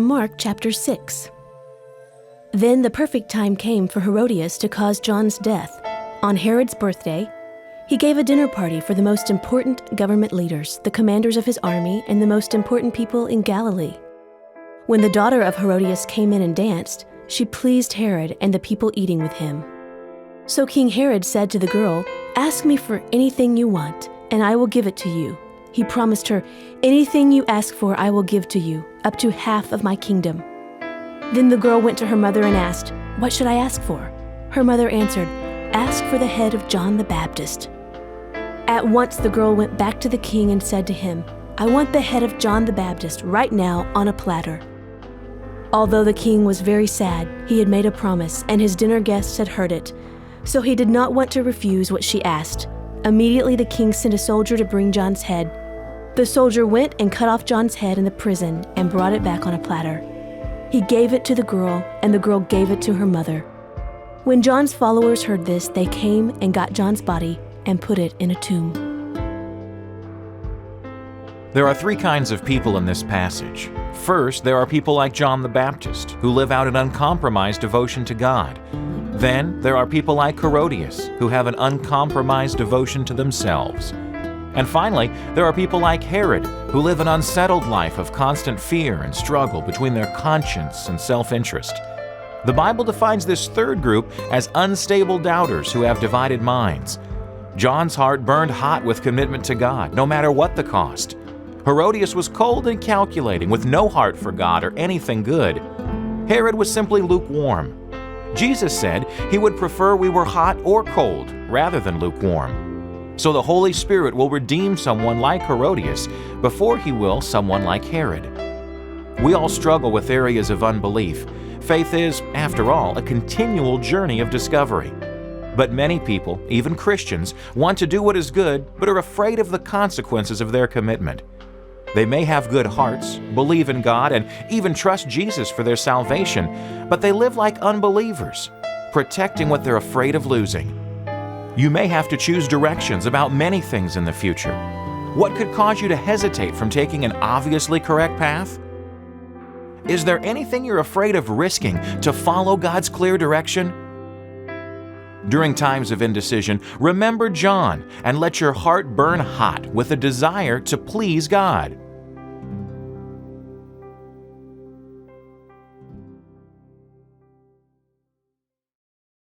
Mark chapter 6. Then the perfect time came for Herodias to cause John's death. On Herod's birthday, he gave a dinner party for the most important government leaders, the commanders of his army, and the most important people in Galilee. When the daughter of Herodias came in and danced, she pleased Herod and the people eating with him. So King Herod said to the girl, "Ask me for anything you want, and I will give it to you." He promised her, "Anything you ask for, I will give to you, up to half of my kingdom." Then the girl went to her mother and asked, "What should I ask for?" Her mother answered, "Ask for the head of John the Baptist." At once the girl went back to the king and said to him, "I want the head of John the Baptist right now on a platter." Although the king was very sad, he had made a promise, and his dinner guests had heard it, so he did not want to refuse what she asked. Immediately the king sent a soldier to bring John's head. The soldier went and cut off John's head in the prison and brought it back on a platter. He gave it to the girl, and the girl gave it to her mother. When John's followers heard this, they came and got John's body and put it in a tomb. There are three kinds of people in this passage. First, there are people like John the Baptist, who live out an uncompromised devotion to God. Then, there are people like Herodias, who have an uncompromised devotion to themselves. And finally, there are people like Herod, who live an unsettled life of constant fear and struggle between their conscience and self-interest. The Bible defines this third group as unstable doubters who have divided minds. John's heart burned hot with commitment to God, no matter what the cost. Herodias was cold and calculating, with no heart for God or anything good. Herod was simply lukewarm. Jesus said he would prefer we were hot or cold rather than lukewarm. So the Holy Spirit will redeem someone like Herodias before he will someone like Herod. We all struggle with areas of unbelief. Faith is, after all, a continual journey of discovery. But many people, even Christians, want to do what is good but are afraid of the consequences of their commitment. They may have good hearts, believe in God, and even trust Jesus for their salvation, but they live like unbelievers, protecting what they're afraid of losing. You may have to choose directions about many things in the future. What could cause you to hesitate from taking an obviously correct path? Is there anything you're afraid of risking to follow God's clear direction? During times of indecision, remember John and let your heart burn hot with a desire to please God.